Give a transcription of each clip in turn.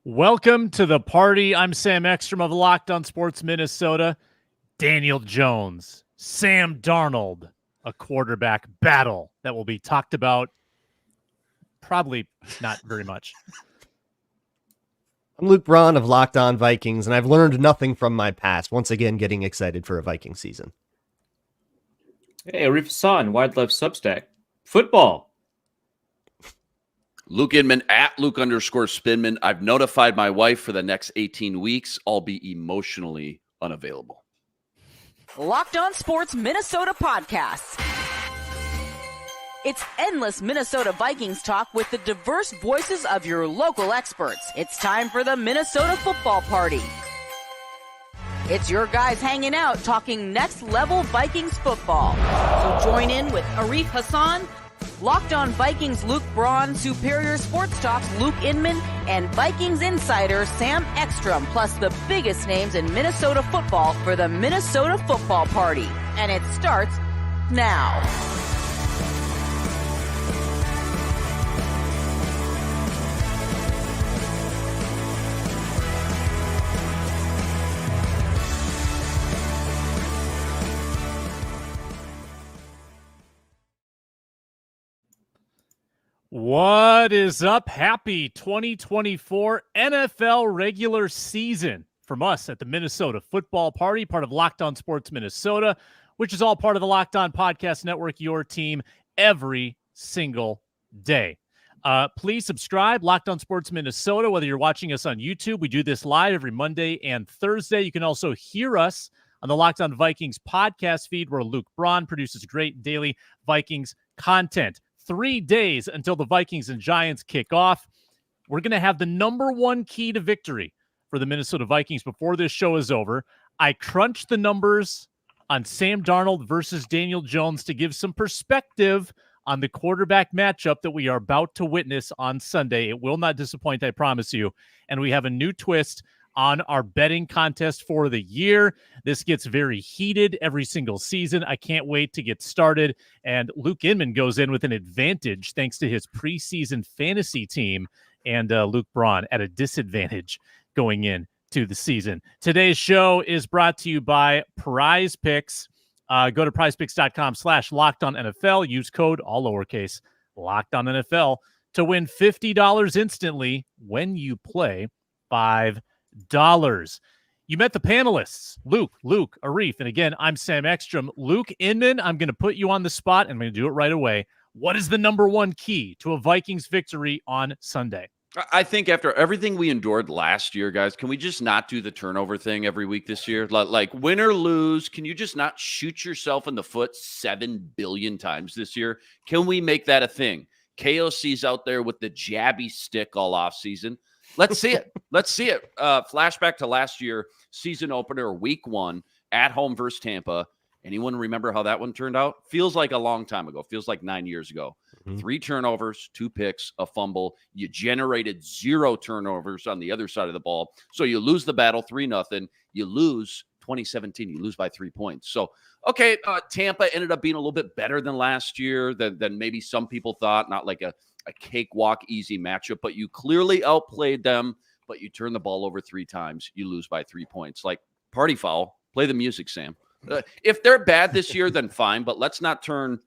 Welcome to the party. I'm Sam Ekstrom of Locked on Sports Minnesota. Daniel Jones, Sam Darnold, a quarterback battle that will be talked about probably not very much. I'm Luke Braun of Locked on Vikings, and I've learned nothing from my past. Once again, getting excited for a Viking season. Hey, Arif Hassan, Wildlife Substack. Football. Luke Inman at Luke_Spinman. I've notified my wife for the next 18 weeks. I'll be emotionally unavailable. Locked on Sports Minnesota podcasts. It's endless Minnesota Vikings talk with the diverse voices of your local experts. It's time for the Minnesota Football Party. It's your guys hanging out talking next level Vikings football. So join in with Arif Hassan, Locked on Vikings Luke Braun, Superior Sports Talk's Luke Inman, and Vikings insider Sam Ekstrom, plus the biggest names in Minnesota football for the Minnesota Football Party. And it starts now. What is up? Happy 2024 NFL regular season from us at the Minnesota Football Party, part of Locked on Sports Minnesota, which is all part of the Locked on Podcast Network, your team every single day. Please subscribe, Locked on Sports Minnesota, whether you're watching us on YouTube. We do this live every Monday and Thursday. You can also hear us on the Locked on Vikings podcast feed, where Luke Braun produces great daily Vikings content. 3 days until the Vikings and Giants kick off. We're going to have the number one key to victory for the Minnesota Vikings before this show is over. I crunched the numbers on Sam Darnold versus Daniel Jones to give some perspective on the quarterback matchup that we are about to witness on Sunday. It will not disappoint, I promise you. And we have a new twist on our betting contest for the year. This gets very heated every single season. I can't wait to get started. And Luke Inman goes in with an advantage thanks to his preseason fantasy team, and Luke Braun at a disadvantage going in to the season. Today's show is brought to you by PrizePicks. Go to prizepicks.com/LockedOnNFL. Use code, all lowercase, LockedOnNFL to win $50 instantly when you play $5. You met the panelists, Luke, Arif, and again, I'm Sam Ekstrom. Luke Inman, I'm going to put you on the spot, and I'm going to do it right away. What is the number one key to a Vikings victory on Sunday? I think after everything we endured last year, guys, can we just not do the turnover thing every week this year? Like win or lose, can you just not shoot yourself in the foot 7 billion times this year? Can we make that a thing? KOC's out there with the jabby stick all offseason. Let's see it. Let's see it. Flashback to last year, season opener, week 1, at home versus Tampa. Anyone remember how that one turned out? Feels like a long time ago. Feels like 9 years ago. 3 turnovers, 2 picks, a fumble. You generated 0 turnovers on the other side of the ball. So you lose the battle 3-0. You lose 2017. You lose by 3 points. So, okay, Tampa ended up being a little bit better than last year than maybe some people thought. Not like a cakewalk easy matchup, but you clearly outplayed them, but you turn the ball over 3 times, you lose by 3 points. Like, party foul, play the music, Sam. If they're bad this year, then fine, but let's not turn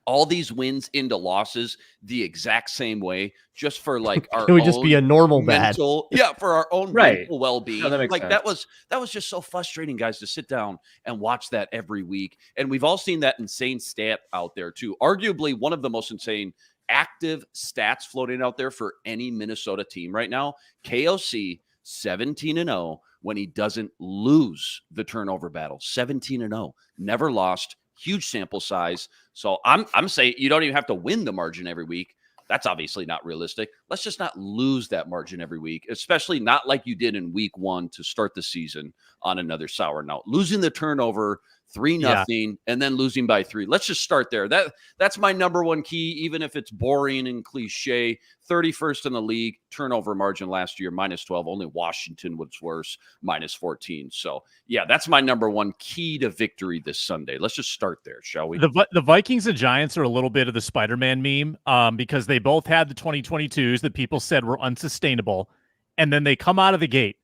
all these wins into losses the exact same way, just for like our It would just be a normal mental, for our own mental well-being. No, that like that was just so frustrating, guys, to sit down and watch that every week. And we've all seen that insane stat out there too. Arguably one of the most insane active stats floating out there for any Minnesota team right now. KOC 17-0 when he doesn't lose the turnover battle. 17-0, never lost. Huge sample size. So I'm saying you don't even have to win the margin every week. That's obviously not realistic. Let's just not lose that margin every week, especially not like you did in week 1 to start the season on another sour note. Losing the turnover 3-0 and then losing by 3. Let's just start there. That's my number one key, even if it's boring and cliche. 31st in the league, turnover margin last year, -12. Only Washington was worse, -14. So, yeah, that's my number one key to victory this Sunday. Let's just start there, shall we? The Vikings and Giants are a little bit of the Spider-Man meme because they both had the 2022s that people said were unsustainable. and then they come out of the gate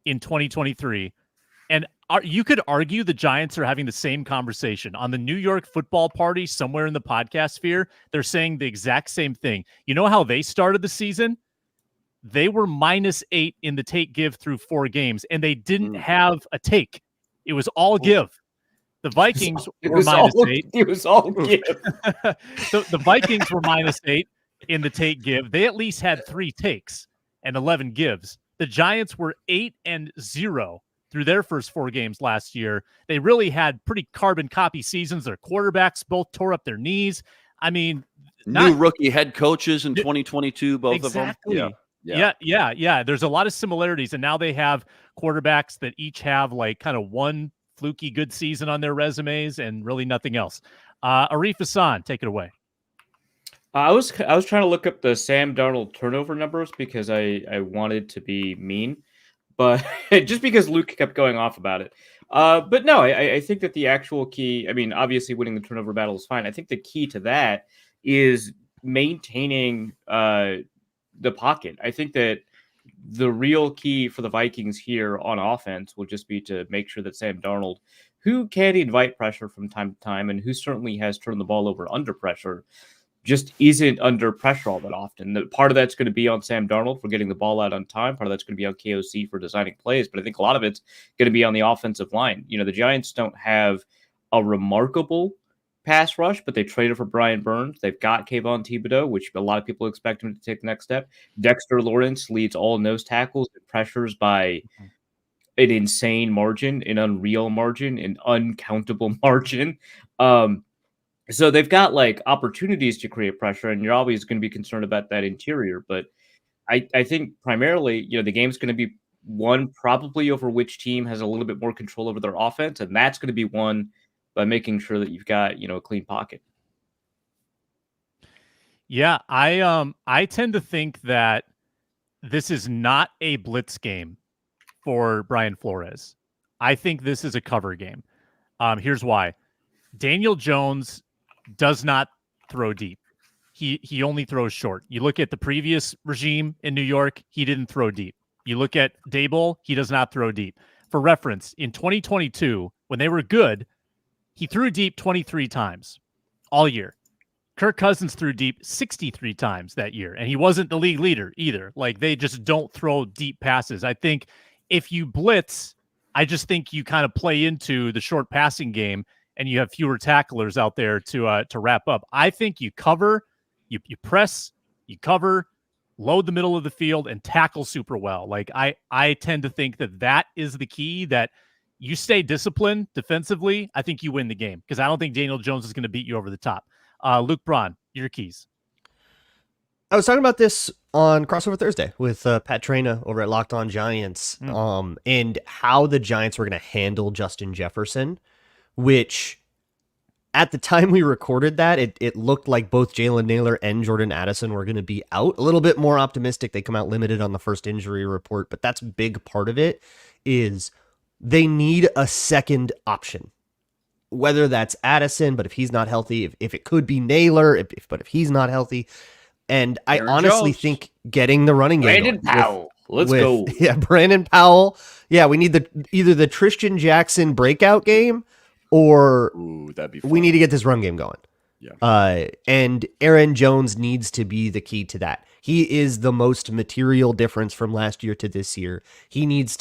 in 2023. And you could argue the Giants are having the same conversation on the New York Football Party somewhere in the podcast sphere. They're saying the exact same thing. You know how they started the season? They were -8 in the take give through 4 games, and they didn't have a take. It was all give. The Vikings were -8. It was all give. The Vikings were -8 in the take give. They at least had 3 takes and 11 gives. The Giants were 8-0 through their first 4 games last year. They really had pretty carbon copy seasons. Their quarterbacks both tore up their knees. I mean, new rookie head coaches in 2022, both of them. Yeah. There's a lot of similarities, and now they have quarterbacks that each have like kind of one fluky good season on their resumes and really nothing else. Arif Hassan, take it away. I was trying to look up the Sam Darnold turnover numbers because I wanted to be mean, but just because Luke kept going off about it. But no, I think that the actual key, I mean, obviously winning the turnover battle is fine. I think the key to that is maintaining the pocket. I think that the real key for the Vikings here on offense will just be to make sure that Sam Darnold, who can invite pressure from time to time and who certainly has turned the ball over under pressure, just isn't under pressure all that often. Part of that's going to be on Sam Darnold for getting the ball out on time. Part of that's going to be on KOC for designing plays. But I think a lot of it's going to be on the offensive line. You know, the Giants don't have a remarkable pass rush, but they traded for Brian Burns. They've got Kayvon Thibodeau, which a lot of people expect him to take the next step. Dexter Lawrence leads all nose tackles and pressures by an insane margin, an unreal margin, an uncountable margin. So they've got like opportunities to create pressure, and you're always going to be concerned about that interior. But I think primarily, you know, the game's going to be won probably over which team has a little bit more control over their offense, and that's going to be won by making sure that you've got, you know, a clean pocket. Yeah, I tend to think that this is not a blitz game for Brian Flores. I think this is a cover game. Here's why. Daniel Jones does not throw deep. He only throws short. You look at the previous regime in New York, he didn't throw deep. You look at Daboll, he does not throw deep. For reference, in 2022, when they were good, he threw deep 23 times all year. Kirk Cousins threw deep 63 times that year, and he wasn't the league leader either. Like, they just don't throw deep passes. I think if you blitz, I just think you kind of play into the short passing game, and you have fewer tacklers out there to wrap up. I think you cover, you press, you cover, load the middle of the field, and tackle super well. Like, I tend to think that is the key, that you stay disciplined defensively. I think you win the game, because I don't think Daniel Jones is going to beat you over the top. Luke Braun, your keys. I was talking about this on Crossover Thursday with Pat Traina over at Locked On Giants, and how the Giants were going to handle Justin Jefferson, which at the time we recorded that, it looked like both Jalen Nailor and Jordan Addison were going to be out. A little bit more optimistic. They come out limited on the first injury report, but that's a big part of it, is they need a second option, whether that's Addison, but if he's not healthy, if it could be Naylor, but if he's not healthy. And I honestly think getting the running game. Brandon Powell. Let's go. Yeah, Brandon Powell. Yeah, we need either the Tristan Jackson breakout game, or that'd be fun. We need to get this run game going. Yeah. And Aaron Jones needs to be the key to that. He is the most material difference from last year to this year. It needs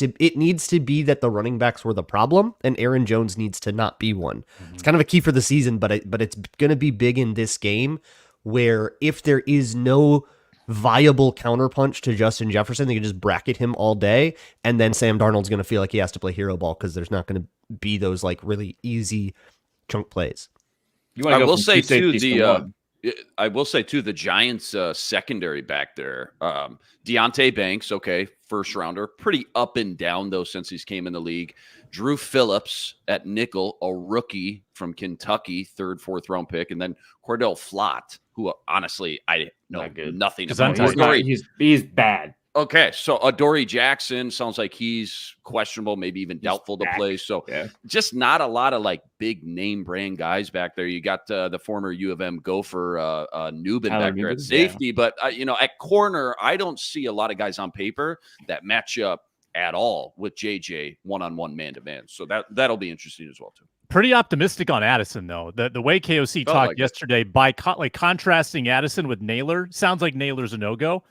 to be that the running backs were the problem, and Aaron Jones needs to not be one. Mm-hmm. It's kind of a key for the season, but it's going to be big in this game, where if there is no viable counterpunch to Justin Jefferson, they can just bracket him all day, and then Sam Darnold's going to feel like he has to play hero ball because there's not going to be those like really easy chunk plays. I will say too the Giants secondary back there, Deonte Banks, okay, first rounder, pretty up and down though since he's came in the league. Drew Phillips at nickel, a rookie from Kentucky, 3rd, 4th round pick, and then Cordell Flott, who honestly I know nothing about. He's bad. Okay, so Adoree Jackson sounds like he's questionable, maybe even doubtful to play. So just not a lot of like big name brand guys back there. You got the former U of M Gopher Newbin back there at safety, but at corner, I don't see a lot of guys on paper that match up at all with JJ one-on-one man-to-man. So that'll be interesting as well too. Pretty optimistic on Addison, though. The way KOC talked yesterday by contrasting Addison with Naylor, sounds like Naylor's a no-go.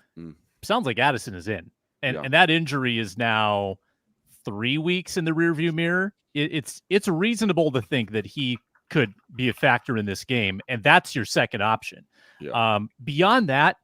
Sounds like Addison is in. And that injury is now 3 weeks in the rearview mirror. It's reasonable to think that he could be a factor in this game, and that's your second option. Yeah. Beyond that,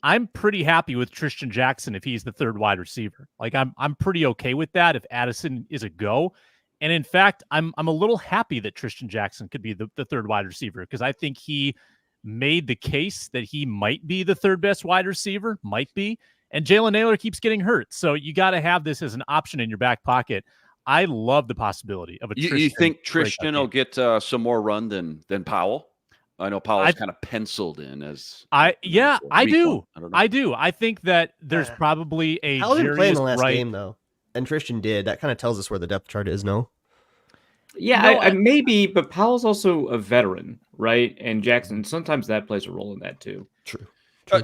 I'm pretty happy with Tristan Jackson if he's the third wide receiver. Like I'm pretty okay with that if Addison is a go. And in fact, I'm a little happy that Tristan Jackson could be the third wide receiver because I think he made the case that he might be the third best wide receiver, and Jalen Naylor keeps getting hurt. So you got to have this as an option in your back pocket. I love the possibility of a Tristan. You think Tristan will get some more run than Powell? I know Powell's kind of penciled in as I do. I think that there's probably a Powell didn't play in the last game though, and Tristan did. That kind of tells us where the depth chart is. Yeah, maybe, but Powell's also a veteran, right? And Jackson, sometimes that plays a role in that too. True.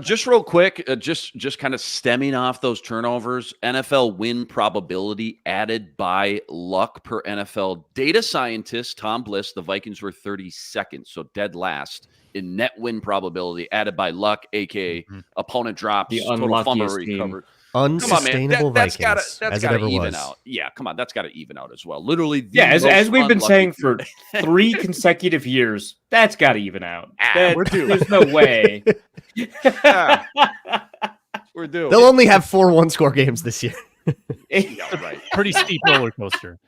Just real quick, just kind of stemming off those turnovers, NFL win probability added by luck per NFL data scientist Tom Bliss. The Vikings were 32nd, so dead last in net win probability added by luck, aka opponent drops, the total fumble recovered. Unsustainable Vikings. That's got to even out. Yeah, come on, that's got to even out as well. Literally, as we've been saying for 3 consecutive years, that's got to even out. We're due. There's no way. We're due. They'll only have 4 one-score games this year. Yeah, right. Pretty steep roller coaster.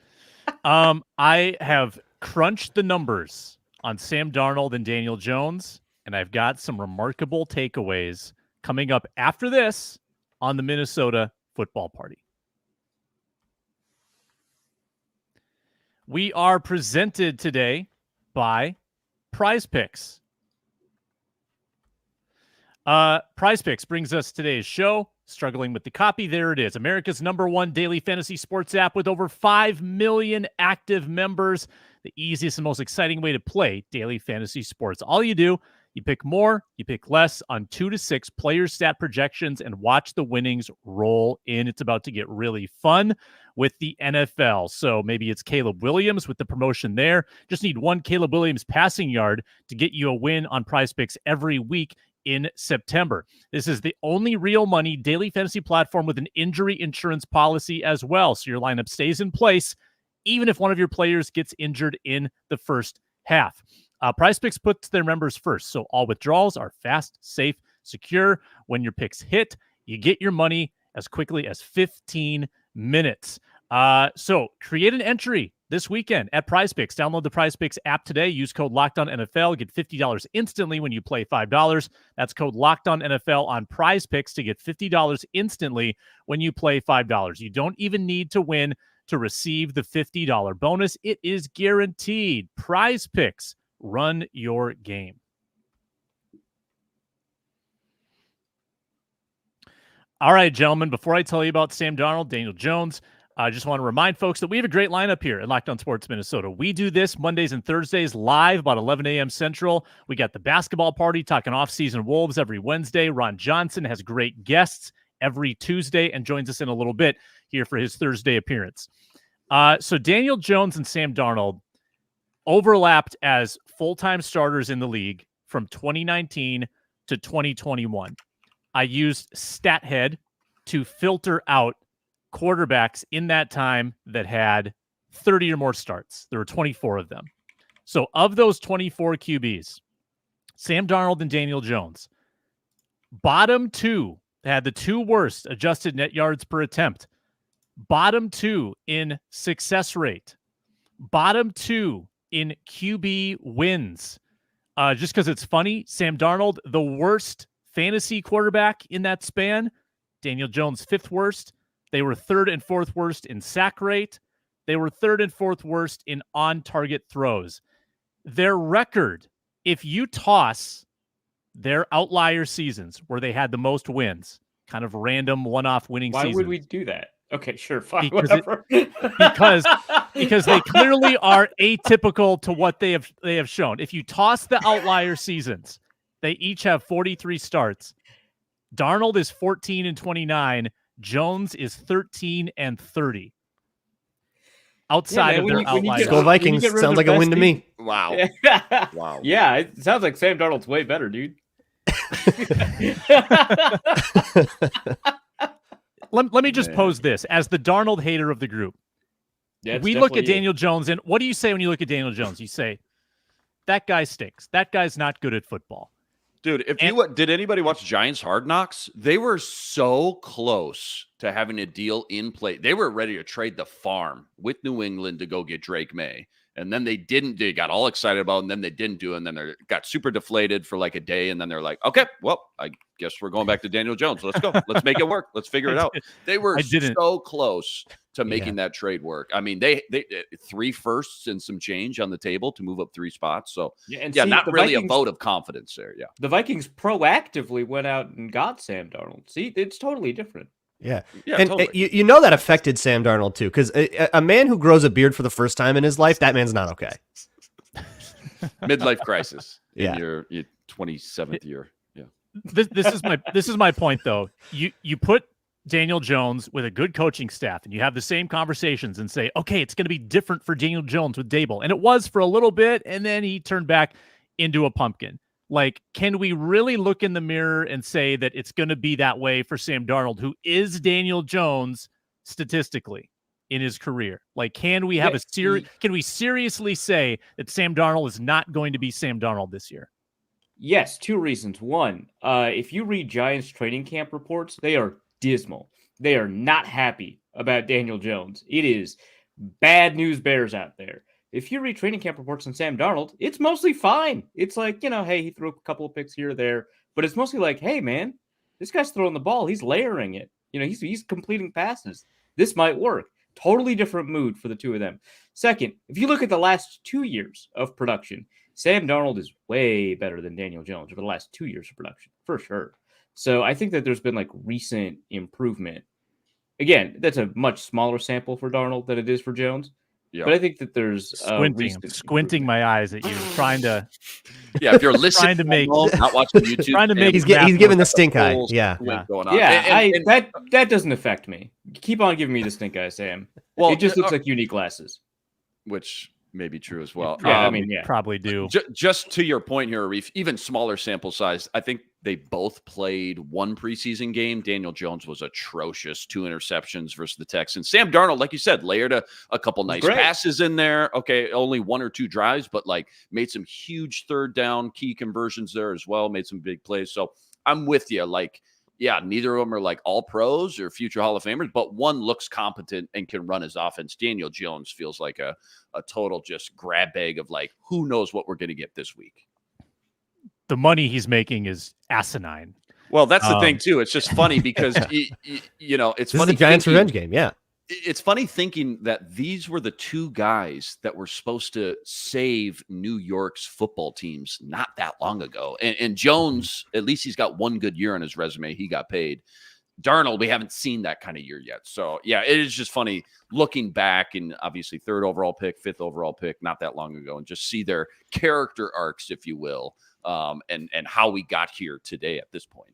I have crunched the numbers on Sam Darnold and Daniel Jones, and I've got some remarkable takeaways coming up after this on the Minnesota Football Party. We are presented today by PrizePicks. PrizePicks brings us today's show. Struggling with the copy, there it is. America's #1 daily fantasy sports app with over 5 million active members. The easiest and most exciting way to play daily fantasy sports. All you do, you pick more, you pick less on 2 to 6 player stat projections and watch the winnings roll in. It's about to get really fun with the NFL. So maybe it's Caleb Williams with the promotion there. Just need 1 Caleb Williams passing yard to get you a win on PrizePicks every week in September. This is the only real money daily fantasy platform with an injury insurance policy as well. So your lineup stays in place even if one of your players gets injured in the first half. PrizePicks puts their members first, so all withdrawals are fast, safe, secure. When your picks hit, you get your money as quickly as 15 minutes. So create an entry this weekend at PrizePicks. Download the PrizePicks app today. Use code LOCKEDONNFL. Get $50 instantly when you play $5. That's code LOCKEDONNFL on PrizePicks to get $50 instantly when you play $5. You don't even need to win to receive the $50 bonus. It is guaranteed. PrizePicks. Run your game. All right, gentlemen, before I tell you about Sam Darnold, Daniel Jones, I just want to remind folks that we have a great lineup here at Locked On Sports Minnesota. We do this Mondays and Thursdays live about 11 a.m. Central. We got the basketball party talking off-season Wolves every Wednesday. Ron Johnson has great guests every Tuesday and joins us in a little bit here for his Thursday appearance. So Daniel Jones and Sam Darnold overlapped as full-time starters in the league from 2019 to 2021. I used StatHead to filter out quarterbacks in that time that had 30 or more starts. There were 24 of them. So of those 24 QBs, Sam Darnold and Daniel Jones, bottom 2 had the 2 worst adjusted net yards per attempt, bottom 2 in success rate, bottom 2 in QB wins. Just because it's funny, Sam Darnold, the worst fantasy quarterback in that span. Daniel Jones, 5th worst. They were 3rd and 4th worst in sack rate. They were 3rd and 4th worst in on-target throws. Their record, if you toss their outlier seasons where they had the most wins, kind of random one-off winning Why seasons. would we do that? Okay, sure, fine, Because whatever. because they clearly are atypical to what they have shown. If you toss the outlier seasons, they each have 43 starts. Darnold is 14-29. Jones is 13-30. Outside of their outliers. Go Vikings. Sounds like a win to me. Wow. Wow. Yeah, it sounds like Sam Darnold's way better, dude. Let me just pose this as the Darnold hater of the group. Yeah, we look at Daniel Jones, and what do you say when you look at Daniel Jones? You say, that guy stinks. That guy's not good at football. Dude, did anybody watch Giants Hard Knocks? They were so close to having a deal in play. They were ready to trade the farm with New England to go get Drake May. And then they didn't. They got all excited about it, and then they didn't do it. And then they got super deflated for like a day. And then they're like, okay, well, I guess we're going back to Daniel Jones. Let's go. Let's make it work. Let's figure it out. They were so close to making that trade work. I mean, they 3 firsts and some change on the table to move up 3 spots. So, not really a vote of confidence there. Yeah. The Vikings proactively went out and got Sam Darnold. See, it's totally different. Yeah. And totally. You know that affected Sam Darnold too, because a man who grows a beard for the first time in his life, that man's not okay. Midlife crisis in Yeah. your 27th year. Yeah. This is my point though. You put Daniel Jones with a good coaching staff, and you have the same conversations and say, okay, it's going to be different for Daniel Jones with Dable, and it was for a little bit, and then he turned back into a pumpkin. Like, can we really look in the mirror and say that it's going to be that way for Sam Darnold, who is Daniel Jones statistically in his career? Like, can we have can we seriously say that Sam Darnold is not going to be Sam Darnold this year? Yes, 2 reasons. One, if you read Giants training camp reports, they are dismal. They are not happy about Daniel Jones. It is bad news bears out there. If you read training camp reports on Sam Darnold, it's mostly fine. It's like, hey, he threw a couple of picks here or there, but it's mostly like, hey, man, this guy's throwing the ball. He's layering it. He's completing passes. This might work. Totally different mood for the two of them. Second, if you look at the last 2 years of production, Sam Darnold is way better than Daniel Jones over the last 2 years of production, for sure. So I think that there's been like recent improvement. Again, that's a much smaller sample for Darnold than it is for Jones. Yeah. But I think that there's squinting my eyes at you, trying to. Yeah, if you're listening, not watching YouTube, trying to make. He's giving the stink eye. Yeah, going on. That doesn't affect me. Keep on giving me the stink eye, Sam. Well, it just looks like you need glasses, which may be true as well. Yeah, probably do. Just to your point here, Arif, even smaller sample size. I think they both played 1 preseason game. Daniel Jones was atrocious, 2 interceptions versus the Texans. Sam Darnold, like you said, layered a couple nice passes in there. Okay, only 1 or 2 drives, but like made some huge 3rd down key conversions there as well. Made some big plays. So I'm with you. Like, yeah, neither of them are like all pros or future Hall of Famers, but one looks competent and can run his offense. Daniel Jones feels like a total just grab bag of like, who knows what we're going to get this week. The money he's making is asinine. Well, that's the thing too. It's just funny because it's funny. The Giants' revenge game. Yeah. It's funny thinking that these were the 2 guys that were supposed to save New York's football teams not that long ago. And Jones, at least he's got 1 good year on his resume. He got paid. Darnold, we haven't seen that kind of year yet. So, yeah, it is just funny looking back and obviously 3rd overall pick, 5th overall pick, not that long ago, and just see their character arcs, if you will, and how we got here today at this point.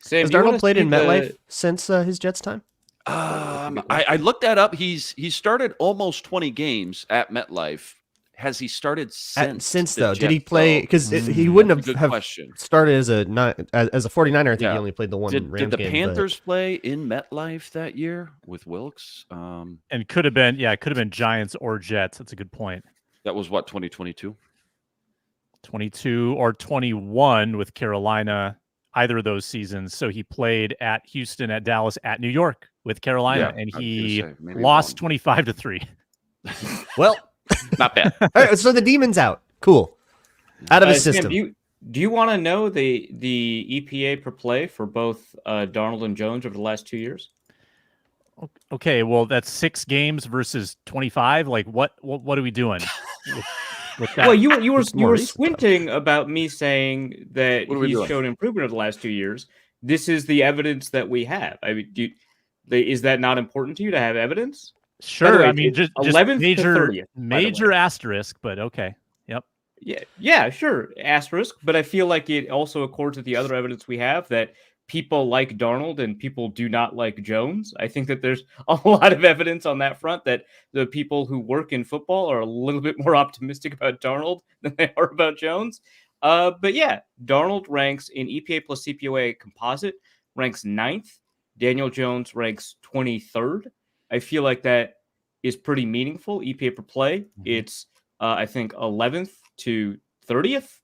Sam, has Darnold played in MetLife since his Jets time? I looked that up. He's started almost 20 games at MetLife. Has he started since though? Did he play? Because he wouldn't have started as a 49er. I think he only played the one. Did the Panthers play in MetLife that year with Wilkes? And could have been Giants or Jets. That's a good point. That was what, 2022? 22 or 21 with Carolina. Either of those seasons. So he played at Houston, at Dallas, at New York with Carolina, and he lost 25-3. Well, not bad. All right, so the demon's out. Cool. Out of his system. Sam, do you want to know the EPA per play for both Darnold and Jones over the last 2 years? Okay, well, that's 6 games versus 25. Like, what are we doing? With that? Well, you were squinting about me saying that he's shown improvement over the last 2 years. this is the evidence that we have. I mean, is that not important to you to have evidence? Sure. way, I mean, just 11th to major 30th, major asterisk, but okay. Yep. Yeah, sure. Asterisk, but I feel like it also accords with the other evidence we have that people like Darnold and people do not like Jones. I think that there's a lot of evidence on that front that the people who work in football are a little bit more optimistic about Darnold than they are about Jones. But yeah, Darnold ranks in EPA plus CPOA composite, ranks 9th. Daniel Jones ranks 23rd. I feel like that is pretty meaningful. EPA per play, it's I think 11th to 30th.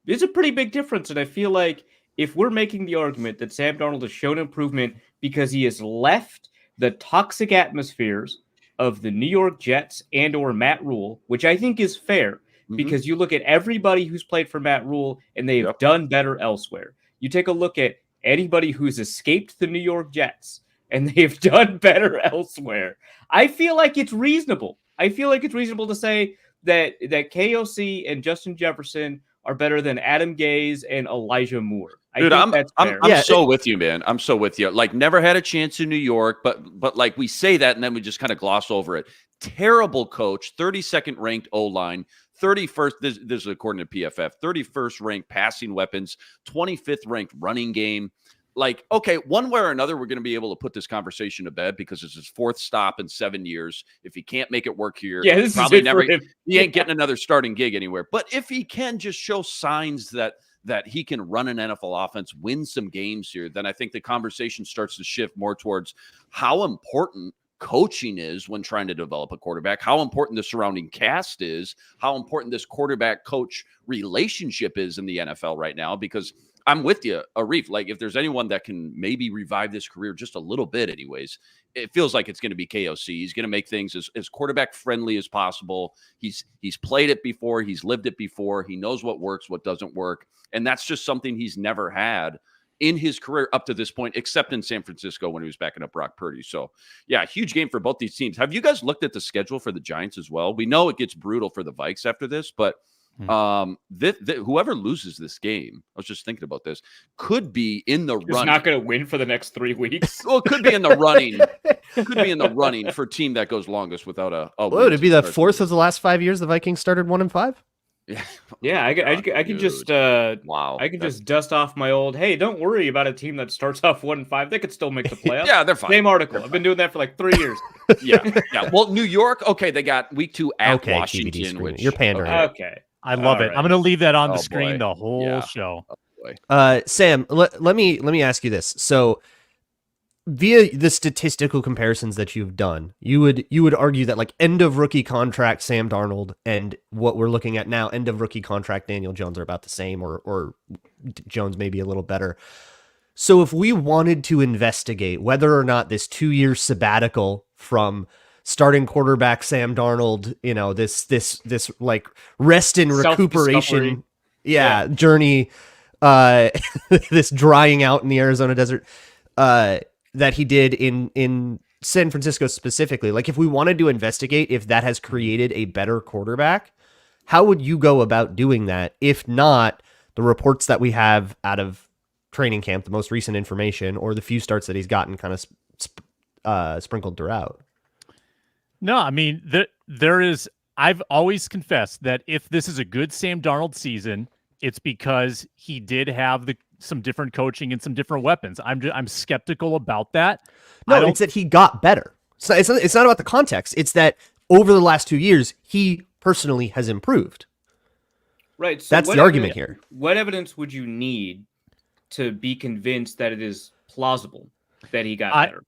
It's a pretty big difference, and I feel like if we're making the argument that Sam Darnold has shown improvement because he has left the toxic atmospheres of the New York Jets and or Matt Rule, which I think is fair, because you look at everybody who's played for Matt Rule and they have done better elsewhere. You take a look at anybody who's escaped the New York Jets and they've done better elsewhere. I feel like it's reasonable. I feel like it's reasonable to say that KOC and Justin Jefferson are better than Adam Gase and Elijah Moore. Dude, I'm so with you, man. I'm so with you. Like, never had a chance in New York, but like we say that and then we just kind of gloss over it. Terrible coach, 32nd ranked O-line, 31st, this is according to PFF, 31st ranked passing weapons, 25th ranked running game. Like, okay, one way or another, we're going to be able to put this conversation to bed because it's his 4th stop in 7 years. If he can't make it work here, this probably is never. He ain't getting another starting gig anywhere. But if he can just show signs that he can run an NFL offense, win some games here, then I think the conversation starts to shift more towards how important coaching is when trying to develop a quarterback, how important the surrounding cast is, how important this quarterback coach relationship is in the NFL right now, because I'm with you, Arif. Like, if there's anyone that can maybe revive this career just a little bit anyways, it feels like it's going to be KOC. He's going to make things as quarterback friendly as possible. He's played it before. He's lived it before. He knows what works, what doesn't work. And that's just something he's never had in his career up to this point, except in San Francisco when he was backing up Brock Purdy. So, yeah, huge game for both these teams. Have you guys looked at the schedule for the Giants as well? We know it gets brutal for the Vikes after this, but whoever loses this game, I was just tithinking about this, could be in the running. Not going to win for the next 3 weeks. Well, it could be in the running. Could be in the running for a team that goes longest without a win. Would it be the 4th of the last 5 years the Vikings started 1-5? Yeah, I can just I can just dust off my old. Hey, don't worry about a team that starts off 1-5. They could still make the playoffs. Yeah, they're fine. Same article. I've been doing that for like 3 years. yeah. Well, New York. Okay, they got week 2 at Washington. Which you're pandering. Okay. I love it. Right. I'm going to leave that on the screen boy. the whole show. Sam, let me ask you this. So, via the statistical comparisons that you've done, you would argue that like end of rookie contract Sam Darnold and what we're looking at now, end of rookie contract Daniel Jones, are about the same, or Jones maybe a little better. So, if we wanted to investigate whether or not this 2-year sabbatical from starting quarterback Sam Darnold, this like rest and recuperation, journey, this drying out in the Arizona desert, that he did in San Francisco specifically. Like, if we wanted to investigate if that has created a better quarterback, how would you go about doing that? If not the reports that we have out of training camp, the most recent information, or the few starts that he's gotten kind of sprinkled throughout? No, I mean, I've always confessed that if this is a good Sam Darnold season, it's because he did have some different coaching and some different weapons. I'm skeptical about that. No, it's that he got better. So it's not about the context. It's that over the last 2 years, he personally has improved. Right. So that's the argument here. What evidence would you need to be convinced that it is plausible that he got better?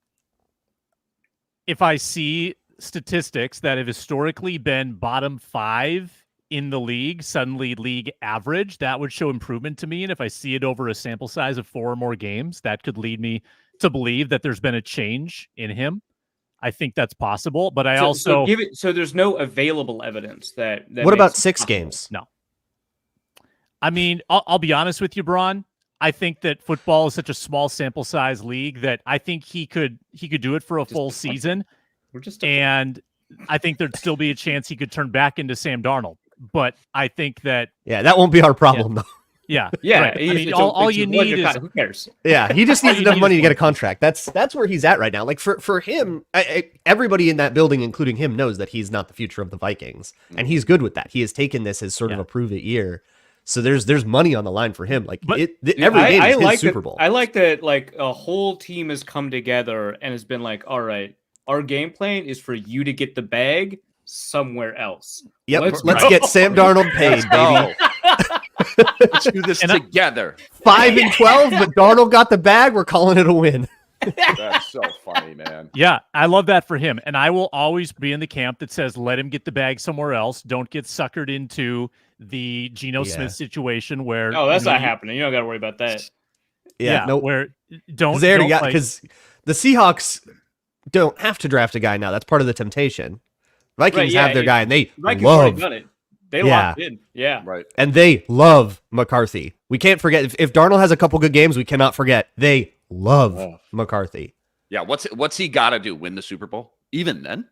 If I see statistics that have historically been bottom 5 in the league, suddenly league average, that would show improvement to me. And if I see it over a sample size of 4 or more games, that could lead me to believe that there's been a change in him. I think that's possible, but so there's no available evidence that what about 6 games? No. I mean, I'll be honest with you, Braun. I think that football is such a small sample size league that I think he could do it for a full season. And I think there'd still be a chance he could turn back into Sam Darnold. But I think that... Yeah, that won't be our problem, though. Yeah. Yeah, right. I mean, all you need is who cares? Yeah, he just All needs you enough need money is to get a one. contract. That's where he's at right now. Like for him, everybody in that building, including him, knows that he's not the future of the Vikings, and he's good with that. He has taken this as sort of a prove it year. So there's money on the line for him. Like But- every game is his like Super Bowl. I like that like a whole team has come together and has been like, all right, our game plan is for you to get the bag somewhere else. Yep, Let's let's go. get Sam Darnold paid, baby. Let's do this together. 5-12, but Darnold got the bag. We're calling it a win. That's so funny, man. Yeah, I love that for him. And I will always be in the camp that says, let him get the bag somewhere else. Don't get suckered into the Geno Smith situation where. Oh, that's not you- happening. You don't got to worry about that. Yeah, no, where don't. they already don't, got like- because the Seahawks don't have to draft a guy now. That's part of the temptation. Vikings Right, yeah, have their guy, and they Vikings already love done it. They Yeah. locked in. Yeah. Right. and they love McCarthy. We can't forget if Darnold has a couple good games, we cannot forget they love McCarthy. Yeah. What's he got to do? Win the Super Bowl? Even then?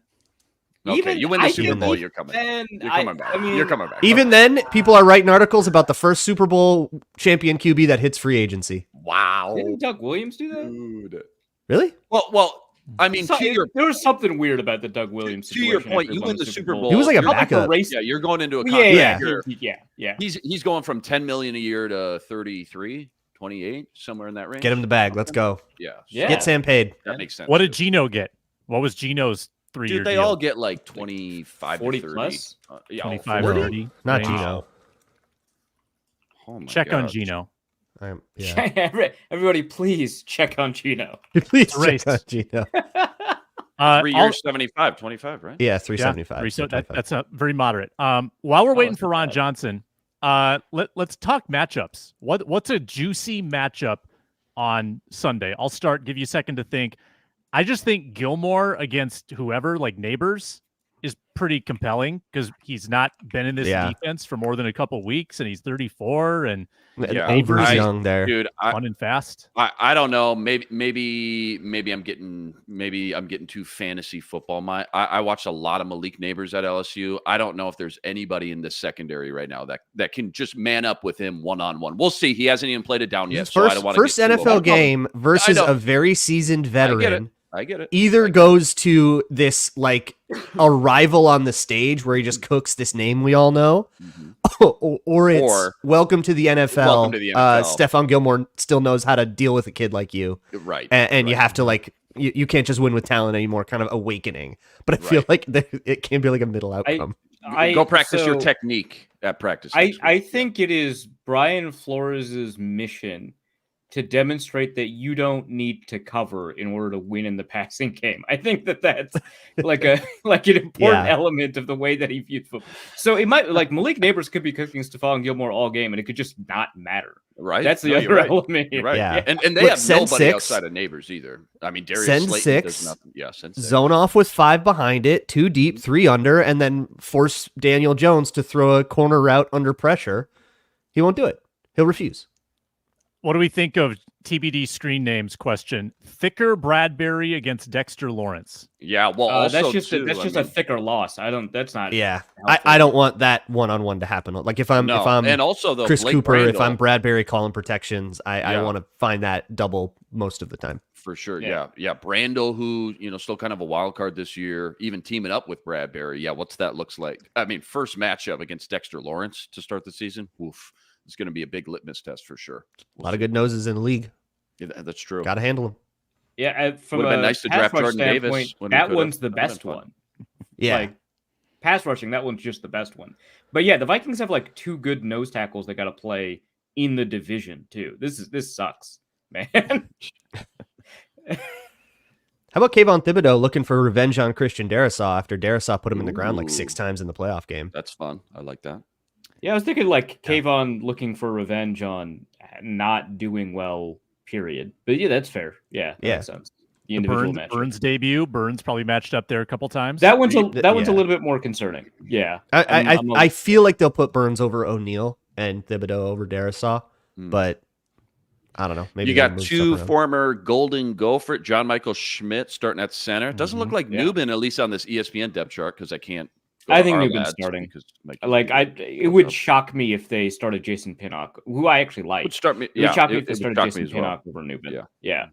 Okay, Even- you win the I Super think Bowl, even you're coming. then, You're coming back. I mean, You're coming back. Even then, people are writing articles about the first Super Bowl champion QB that hits free agency. Wow. Didn't Doug Williams do that? Dude. Really? Well, I mean, So- to your there was something weird about the Doug Williams to your situation point, after you he win won the Super Bowl. He was like a You're like backup. race- Yeah, you're going into a Yeah, contract yeah, year. yeah. He's going from 10 million a year to 33, 28, somewhere in that range. Get him the bag. Let's go. Yeah. Yeah. Get Sam paid. That makes sense. What did too. Geno get? What was Geno's 3-year Dude, they deal? all get like 25 40 to 30. plus? Yeah, 25 40? or 30. Not range. Gino. Oh my Check on God. Geno. Yeah. Everybody, please check on Gino. Please Race. check on Gino. 3 I'll- years, 75, 25, right? Yeah, 375. So 325. that's a very moderate. While we're waiting that's for not Ron bad. Johnson, let's talk matchups. What's a juicy matchup on Sunday? I'll start. Give you a second to think. I just think Gilmore against whoever, like Neighbors, is pretty compelling because he's not been in this Yeah. defense for more than a couple weeks, and he's 34 and Yeah. Avery's I- young there. Dude, fun and fast. I don't know. Maybe I'm getting too fantasy football. I watched a lot of Malik Neighbors at LSU. I don't know if there's anybody in the secondary right now that can just man up with him one-on-one. We'll see. He hasn't even played it down yet. So I don't want First to NFL game versus know. a very seasoned veteran. I get it. Either goes to this like arrival on the stage where he just cooks this name we all know, or it's Or- welcome to the NFL. Welcome to the NFL. Stephon Gilmore still knows how to deal with a kid like you, Right. and you right. have to like you can't just win with talent anymore. Kind of awakening, but I feel like it can be like a middle outcome. Go practice your so technique at practice. I next week. I think it is Brian Flores' mission to demonstrate that you don't need to cover in order to win in the passing game. I think that's like an important Yeah. element of the way that he views football. So it might like Malik Neighbors could be cooking Stephon Gilmore all game, and it could just not matter. right. That's the No, other you're right. element. You're right. Yeah. And they Look, have send nobody 6. outside of Neighbors either. I mean, Darius Send Slayton 6. does nothing. Yeah, send 6. Zone off with 5 behind it, 2 deep, 3 under, and then force Daniel Jones to throw a corner route under pressure. He won't do it. He'll refuse. What do we think of TBD screen names question? Thicker Bradbury against Dexter Lawrence. Yeah, well, also that's just too, that's I just mean, a thicker loss. I don't. That's not. Yeah, helpful. I don't want that one-on-one to happen. Like if I'm no. if and I'm also though, Chris Blake Cooper, if Brandel, I'm Bradbury calling protections, I Yeah. want to find that double most of the time. for sure. Yeah. Yeah. Brandel, who still kind of a wild card this year, even teaming up with Bradbury. Yeah, what's that looks like? I mean, first matchup against Dexter Lawrence to start the season. Oof, it's going to be a big litmus test for sure. A lot of good noses in the league. Yeah, that's true. Got to handle them. Yeah, from Would've been a nice to pass draft rush Jordan Davis standpoint, when we that could've. one's the That'd been best fun. one. Yeah, Like pass rushing, that one's just the best one. But yeah, the Vikings have like 2 good nose tackles that got to play in the division too. This sucks, man. how about Kayvon Thibodeau looking for revenge on Christian Darrisaw after Darrisaw put him in the ground like 6 Ooh. times in the playoff game? That's fun. I like that. Yeah, I was thinking like Kayvon looking for revenge on not doing well. Period. But yeah, that's fair. Yeah, that Yeah. makes sense. The individual matchup. Burns debut. Burns probably matched up there a couple times. That one's a Yeah. little bit more concerning. Yeah, I feel like they'll put Burns over O'Neal and Thibodeau over Darrisaw, Hmm. but I don't know. Maybe You they'll got move 2 stuff around. former Golden Gopher, John Michael Schmidt starting at center. Doesn't look like Yeah. Newman, at least on this ESPN depth chart, because I can't I think Our Newbin's lads, starting. because It would shock me if they started Jason Pinnock, who I actually like. would start me. It would shock me if it they would started shock Jason me as well. Pinnock over Newbin. Yeah. Yeah.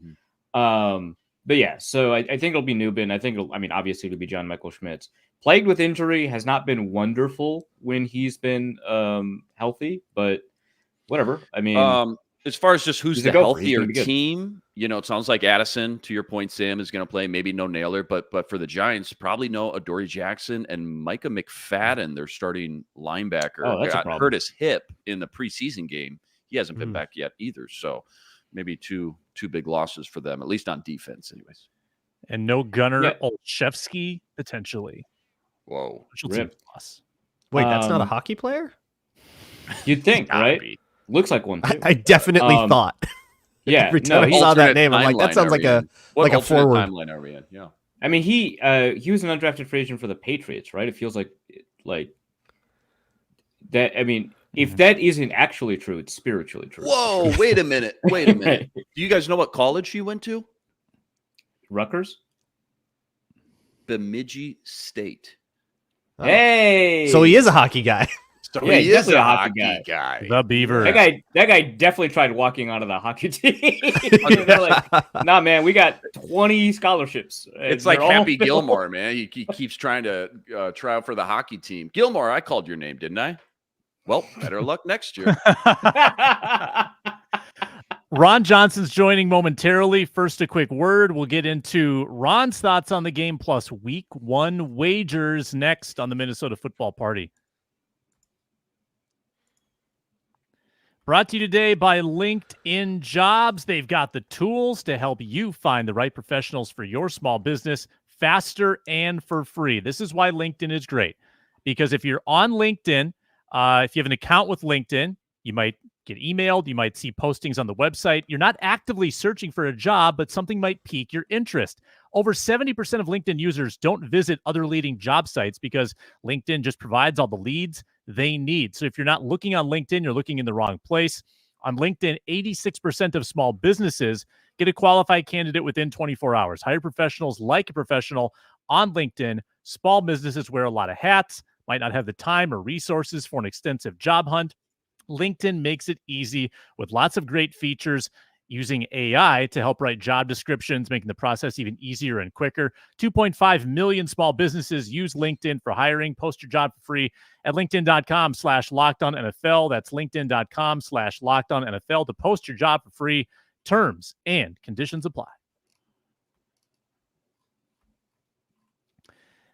But yeah, so I think it'll be Newbin. I think obviously it'll be John Michael Schmitz. Plagued with injury, has not been wonderful when he's been healthy, but whatever. I mean, as far as just who's he's the a gopher. He's healthier gonna be good. team, it sounds like Addison, to your point, Sam, is going to play. Maybe no Naylor, but for the Giants, probably no Adoree Jackson and Micah McFadden, their starting linebacker, Oh, that's a got problem. hurt his hip in the preseason game. He hasn't been back yet either. So maybe two big losses for them, at least on defense, anyways. And no Gunnar Olszewski, potentially. Whoa. Rip. Loss. Wait, that's not a hockey player? You'd think, right? Be. Looks like one too. I definitely thought. Yeah. Every time I saw that name, I'm like, that sounds like a forward. Timeline are we in? Yeah. I mean, he was an undrafted free agent for the Patriots, right? It feels like that. I mean, if that isn't actually true, it's spiritually true. Whoa, wait a minute. Do you guys know what college he went to? Rutgers? Bemidji State. Oh. Hey! So he is a hockey guy. So Yeah, he he's is a definitely hockey guy. The Beaver. That guy definitely tried walking onto the hockey team. They're like, nah, man, we got 20 scholarships. It's like Happy Gilmore, man. He keeps trying to try out for the hockey team. Gilmore, I called your name, didn't I? Well, better luck next year. Ron Johnson's joining momentarily. First, a quick word. We'll get into Ron's thoughts on the game plus week 1 wagers next on the Minnesota Football Party. Brought to you today by LinkedIn Jobs. They've got the tools to help you find the right professionals for your small business faster and for free. This is why LinkedIn is great, because if you're on LinkedIn, if you have an account with LinkedIn, you might get emailed, you might see postings on the website. You're not actively searching for a job, but something might pique your interest. Over 70% of LinkedIn users don't visit other leading job sites because LinkedIn just provides all the leads they need. So if you're not looking on LinkedIn, you're looking in the wrong place. On LinkedIn, 86% of small businesses get a qualified candidate within 24 hours. Hire professionals like a professional on LinkedIn. Small businesses wear a lot of hats, might not have the time or resources for an extensive job hunt. LinkedIn makes it easy with lots of great features, using AI to help write job descriptions, making the process even easier and quicker. 2.5 million small businesses use LinkedIn for hiring. Post your job for free at linkedin.com/lockedonnfl. That's linkedin.com/lockedonnfl to post your job for free. Terms and conditions apply.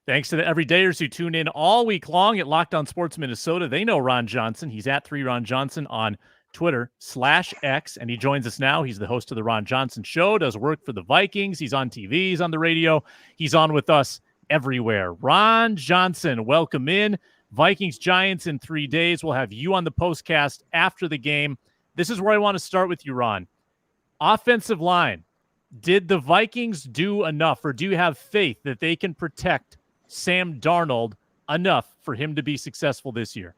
Thanks to the everydayers who tune in all week long at Locked On Sports Minnesota. They know Ron Johnson. He's at 3Ron Johnson on Twitter/X, and he joins us now. He's the host of the Ron Johnson Show, does work for the Vikings. He's on TV, he's on the radio. He's on with us everywhere. Ron Johnson, welcome in. Vikings Giants in 3 days. We'll have you on the postcast after the game. This is where I want to start with you, Ron. Offensive line. Did the Vikings do enough, or do you have faith that they can protect Sam Darnold enough for him to be successful this year?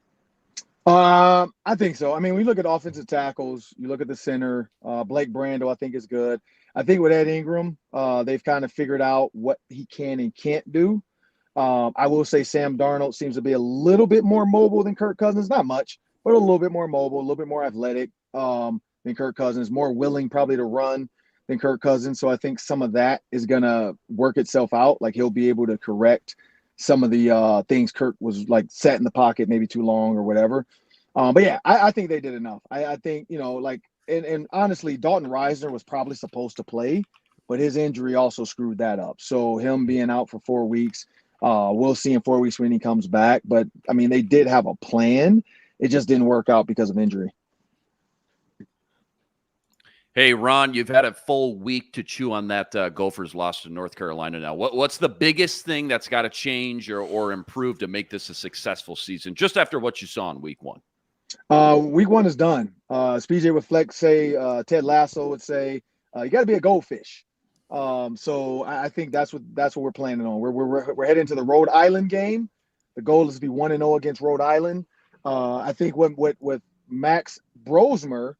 I think so. I mean, we look at offensive tackles. You look at the center. Blake Brando, I think, is good. I think with Ed Ingram, they've kind of figured out what he can and can't do. I will say Sam Darnold seems to be a little bit more mobile than Kirk Cousins. Not much, but a little bit more mobile, a little bit more athletic than Kirk Cousins. More willing probably to run than Kirk Cousins. So I think some of that is going to work itself out. Like he'll be able to correct some of the things Kirk was like sat in the pocket maybe too long or whatever. But yeah, I think they did enough. I think, and honestly, Dalton Reisner was probably supposed to play, but his injury also screwed that up. So him being out for 4 weeks, we'll see in 4 weeks when he comes back. But I mean, they did have a plan. It just didn't work out because of injury. Hey, Ron, you've had a full week to chew on that Gophers loss to North Carolina now. What's the biggest thing that's got to change or improve to make this a successful season, just after what you saw in week 1? Week 1 is done. As PJ would flex say, Ted Lasso would say, you got to be a goldfish. So I think that's what we're planning on. We're heading to the Rhode Island game. The goal is to be 1-0 against Rhode Island. I think with Max Brosmer,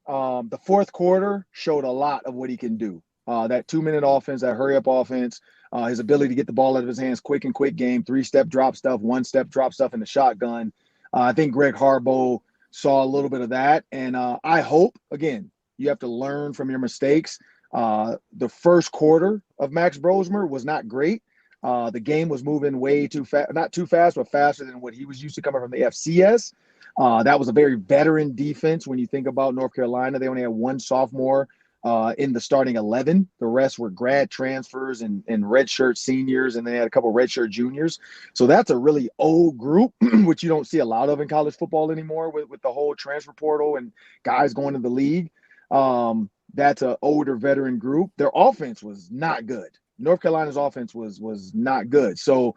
the fourth quarter showed a lot of what he can do. That 2-minute offense, that hurry-up offense, his ability to get the ball out of his hands quick game, 3-step drop stuff, 1-step drop stuff in the shotgun. I think Greg Harbaugh saw a little bit of that. And I hope, again, you have to learn from your mistakes. The first quarter of Max Brosmer was not great. The game was moving way too fast, not too fast, but faster than what he was used to coming from the FCS. That was a very veteran defense. When you think about North Carolina, they only had one sophomore in the starting 11. The rest were grad transfers and redshirt seniors, and they had a couple redshirt juniors. So that's a really old group, which you don't see a lot of in college football anymore with the whole transfer portal and guys going to the league. That's an older veteran group. Their offense was not good. North Carolina's offense was not good. So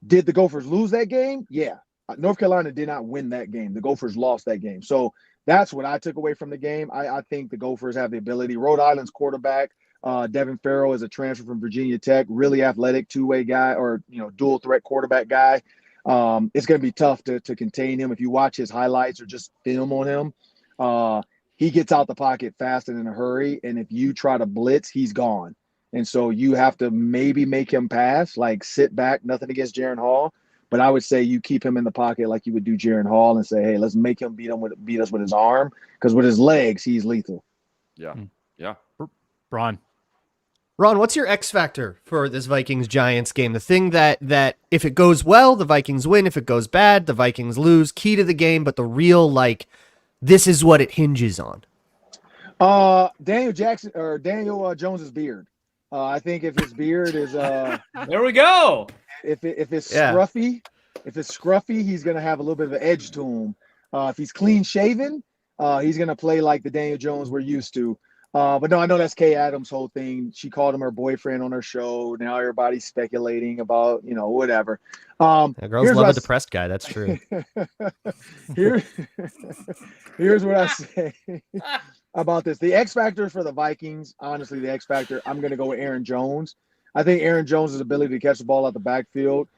did the Gophers lose that game? Yeah. North Carolina did not win that game. The Gophers lost that game. So that's what I took away from the game. I think the Gophers have the ability. Rhode Island's quarterback, Devin Farrell, is a transfer from Virginia Tech, really athletic two-way guy, or dual threat quarterback guy. It's going to be tough to contain him. If you watch his highlights or just film on him, he gets out the pocket fast and in a hurry. And if you try to blitz, he's gone. And so you have to maybe make him pass, like sit back, nothing against Jaron Hall. But I would say you keep him in the pocket like you would do Jaron Hall and say, hey, let's make him beat us with his arm, because with his legs, he's lethal. Yeah. Yeah. Ron, what's your X factor for this Vikings-Giants game? The thing that if it goes well, the Vikings win. If it goes bad, the Vikings lose. Key to the game, but the real, this is what it hinges on. Daniel Jones's beard. I think if his beard is there we go. If it's scruffy, he's gonna have a little bit of an edge to him. If he's clean shaven, he's gonna play like the Daniel Jones we're used to. But no, I know that's Kay Adams' whole thing. She called him her boyfriend on her show. Now everybody's speculating about whatever. Girls love a depressed guy. That's true. Here's what I say about this. The X factor for the Vikings, honestly, the X factor, I'm going to go with Aaron Jones. I think Aaron Jones' ability to catch the ball out the backfield.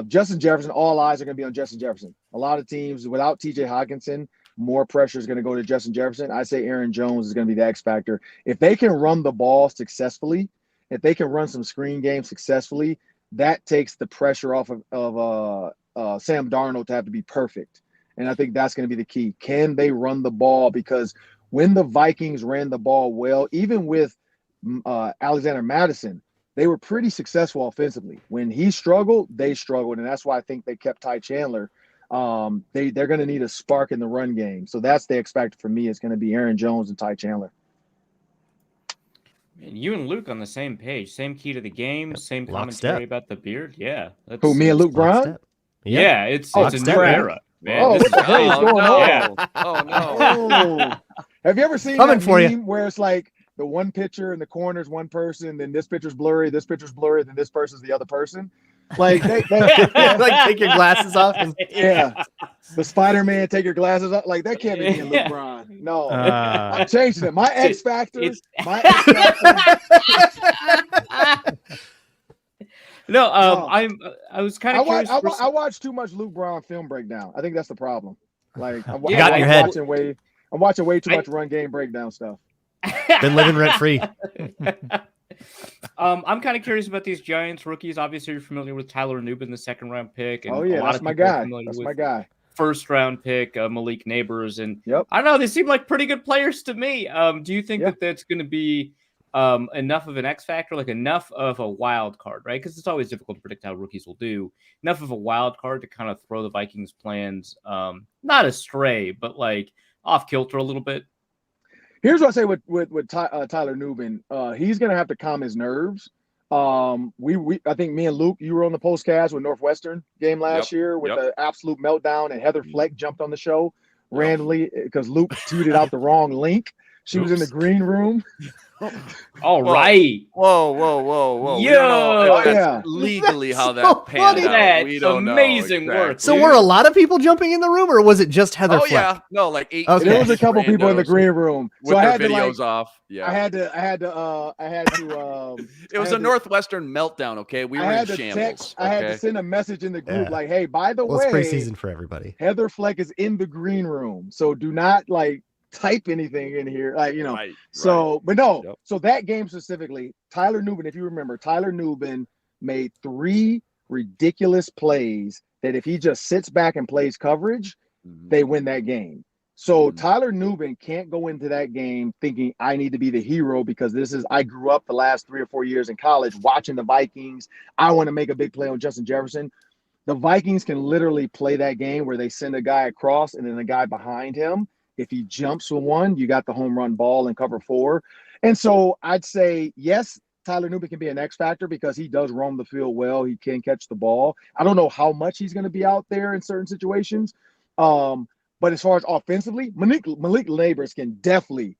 Justin Jefferson, all eyes are going to be on Justin Jefferson. A lot of teams, without TJ Hockenson, more pressure is going to go to Justin Jefferson. I say Aaron Jones is going to be the X factor. If they can run the ball successfully, if they can run some screen games successfully, that takes the pressure off of Sam Darnold to have to be perfect. And I think that's going to be the key. Can they run the ball? Because when the Vikings ran the ball well, even with Alexander Madison, they were pretty successful offensively. When he struggled, they struggled. And that's why I think they kept Ty Chandler. They're going to need a spark in the run game. So that's the X factor for me. It's going to be Aaron Jones and Ty Chandler. And you and Luke on the same page, same key to the game, same commentary about the beard. Yeah. Who, me and Luke Brown? Yeah, it's a new era. Man, what the hell is going on? Yeah. Oh, no. Have you ever seen that meme where it's like the one picture in the corner is one person, then this picture's blurry, then this person's the other person? Like, they like take your glasses off. The Spider-Man, take your glasses off. Like, that can't be me and Luke Brown. No, I'm changing it. My X factor. No, I was kind of curious. I watch too much Luke Brown film breakdown. I think that's the problem. Like, I'm watching way too much run game breakdown stuff. Been living rent free. I'm kind of curious about these Giants rookies. Obviously, you're familiar with Tyler Nubin, the second-round pick. And that's my guy. That's my guy. First-round pick, Malik Neighbors. And I don't know, they seem like pretty good players to me. Do you think that that's going to be enough of an X factor, like enough of a wild card, right? Because it's always difficult to predict how rookies will do. Enough of a wild card to kind of throw the Vikings' plans not astray, but like off kilter a little bit. Here's what I say with Tyler Nubin. He's going to have to calm his nerves. I think me and Luke, you were on the postcast with Northwestern game last year with the absolute meltdown, and Heather Fleck jumped on the show randomly because Luke tweeted out the wrong link. She was in the green room. All right. Whoa. Yo. We don't know that's legally how that panned out. We don't amazing know work. So were a lot of people jumping in the room, or was it just Heather Fleck? Yeah. No, like 8. Okay. There was a couple people in the green room. With so I had their to videos off. Yeah. I had to. It was a Northwestern meltdown. Okay, we were in shambles. I had to send a message in the group like, "Hey, by the way, it's preseason for everybody. Heather Fleck is in the green room, so do not type anything in here. Like, you know, Right, so, but no, Yep. so that game specifically, Tyler Nubin, if you remember, Tyler Nubin made 3 ridiculous plays that if he just sits back and plays coverage, Mhm. they win that game. So Mhm. Tyler Nubin can't go into that game thinking I need to be the hero because I grew up the last 3 or 4 years in college watching the Vikings. I want to make a big play on Justin Jefferson. The Vikings can literally play that game where they send a guy across and then the guy behind him. If he jumps for one, you got the home run ball and cover 4. And so I'd say, yes, Tyler Nubin can be an X factor because he does roam the field well. He can catch the ball. I don't know how much he's going to be out there in certain situations. But as far as offensively, Malik Neighbors can definitely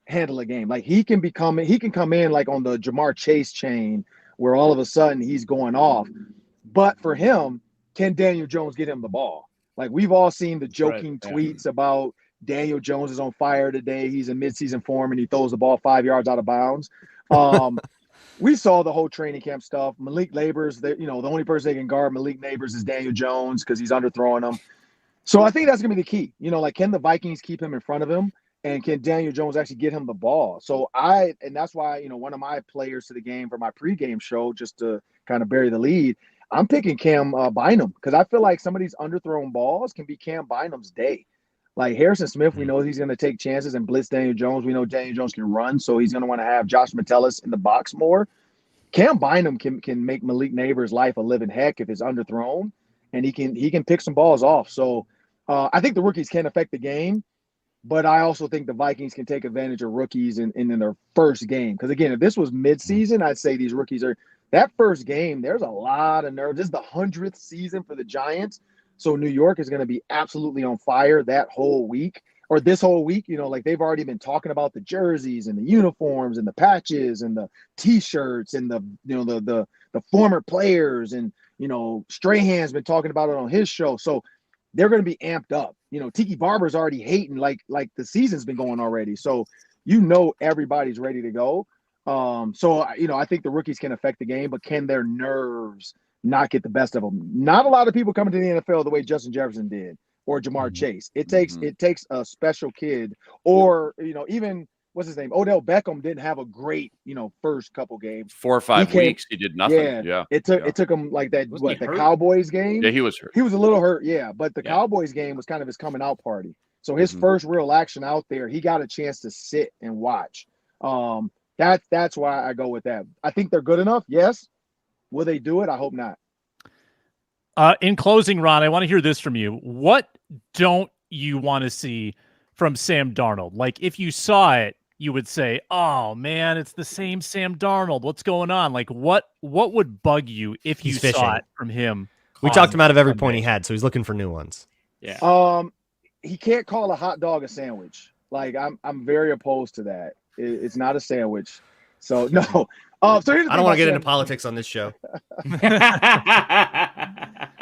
handle a game. Like he can come in like on the Jamar Chase chain where all of a sudden he's going off. But for him, can Daniel Jones get him the ball? Like we've all seen the joking tweets about Daniel Jones is on fire today. He's in midseason form and he throws the ball 5 yards out of bounds. We saw the whole training camp stuff. Malik Neighbors, the only person they can guard Malik Neighbors is Daniel Jones because he's underthrowing him. So I think that's going to be the key. Like, can the Vikings keep him in front of him? And can Daniel Jones actually get him the ball? So and that's why, one of my players to the game for my pregame show, just to kind of bury the lead, I'm picking Cam Bynum because I feel like some of these underthrown balls can be Cam Bynum's day. Like Harrison Smith, we know he's going to take chances and blitz Daniel Jones. We know Daniel Jones can run, so he's going to want to have Josh Metellus in the box more. Cam Bynum can make Malik Neighbors' life a living heck if it's underthrown, and he can pick some balls off. So I think the rookies can affect the game, but I also think the Vikings can take advantage of rookies in their first game. Because, again, if this was midseason, I'd say these rookies are – that first game, there's a lot of nerves. This is the 100th season for the Giants, so New York is going to be absolutely on fire that whole week. Or this whole week, like they've already been talking about the jerseys and the uniforms and the patches and the T-shirts and the former players. And, Strahan's been talking about it on his show. So they're going to be amped up. Tiki Barber's already hating like the season's been going already. So, everybody's ready to go. I think the rookies can affect the game, but can their nerves not get the best of them? Not a lot of people coming to the NFL the way Justin Jefferson did or Jamar Chase. It takes a special kid or, even what's his name? Odell Beckham didn't have a great, first couple games. 4 or 5 weeks, he did nothing. Yeah. It took him like that. Wasn't he The hurt? Cowboys game? Yeah, he was hurt. He was a little hurt, yeah. But the Cowboys game was kind of his coming out party. So his first real action out there, he got a chance to sit and watch. That's why I go with that. I think they're good enough. Yes. Will they do it? I hope not. In closing, Ron, I want to hear this from you. What don't you want to see from Sam Darnold? Like, if you saw it, you would say, "Oh man, it's the same Sam Darnold. What's going on?" Like, what would bug you if you saw it from him? We talked him out of every point he had, so he's looking for new ones. Yeah. He can't call a hot dog a sandwich. Like, I'm very opposed to that. It's not a sandwich. So no. So I don't want to get into politics on this show.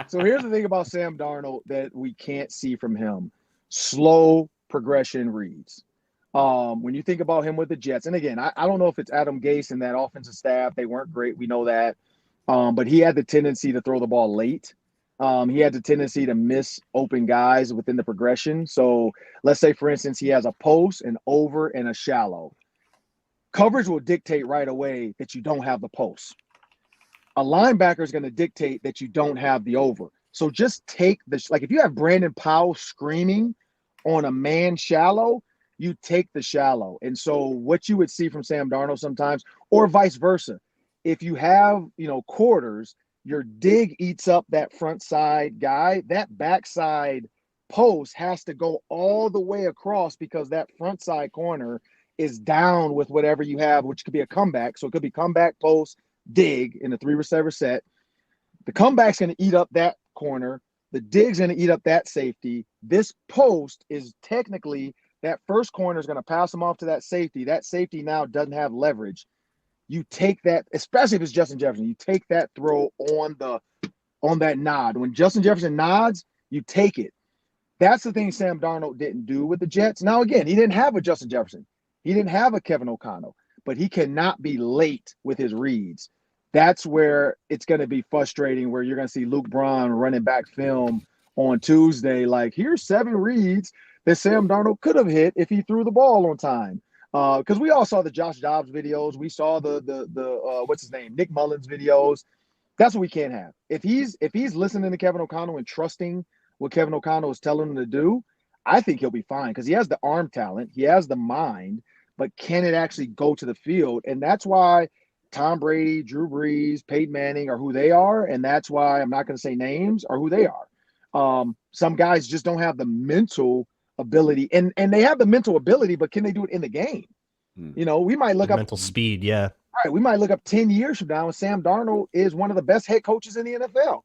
So here's the thing about Sam Darnold that we can't see from him: slow progression reads. When you think about him with the Jets, and again, I don't know if it's Adam Gase and that offensive staff. They weren't great. We know that. But he had the tendency to throw the ball late. He had the tendency to miss open guys within the progression. So let's say, for instance, he has a post, an over, and a shallow. Coverage will dictate right away that you don't have the post. A linebacker is going to dictate that you don't have the over. So just take if you have Brandon Powell screaming on a man shallow, you take the shallow. And so what you would see from Sam Darnold sometimes, or vice versa, if you have, quarters, your dig eats up that front side guy, that backside post has to go all the way across because that front side corner is down with whatever you have, which could be a comeback. So it could be comeback, post, dig in a 3-receiver set. The comeback's going to eat up that corner. The dig's going to eat up that safety. This post is technically that first corner is going to pass them off to that safety. That safety now doesn't have leverage. You take that, especially if it's Justin Jefferson, you take that throw on that nod. When Justin Jefferson nods, you take it. That's the thing Sam Darnold didn't do with the Jets. Now, again, he didn't have a Justin Jefferson. He didn't have a Kevin O'Connell, but he cannot be late with his reads. That's where it's going to be frustrating, where you're going to see Luke Braun running back film on Tuesday. Like, here's 7 reads that Sam Darnold could have hit if he threw the ball on time. Because we all saw the Josh Dobbs videos. We saw the what's his name, Nick Mullins videos. That's what we can't have. If he's listening to Kevin O'Connell and trusting what Kevin O'Connell is telling him to do, I think he'll be fine because he has the arm talent, he has the mind, but can it actually go to the field? And that's why Tom Brady, Drew Brees, Peyton Manning are who they are, and that's why I'm not going to say names are who they are. Some guys just don't have the mental ability, and they have the mental ability, but can they do it in the game? You know, we might look up mental speed, yeah. Right, we might look up 10 years from now, and Sam Darnold is one of the best head coaches in the NFL.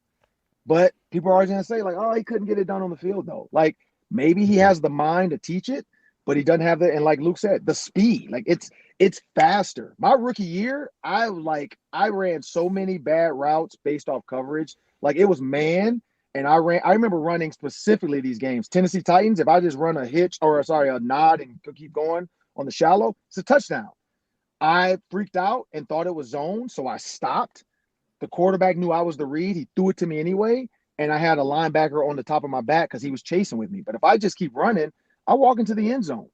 But people are always going to say, like, oh, he couldn't get it done on the field, though. Like, maybe he has the mind to teach it, but he doesn't have the, and like Luke said, the speed. Like, it's faster. My rookie year, I ran so many bad routes based off coverage. Like, it was man, and I remember running specifically these games. Tennessee Titans, if I just run a nod and keep going on the shallow, it's a touchdown. I freaked out and thought it was zone, so I stopped. The quarterback knew I was the read. He threw it to me anyway, and I had a linebacker on the top of my back because he was chasing with me. But if I just keep running, I walk into the end zone.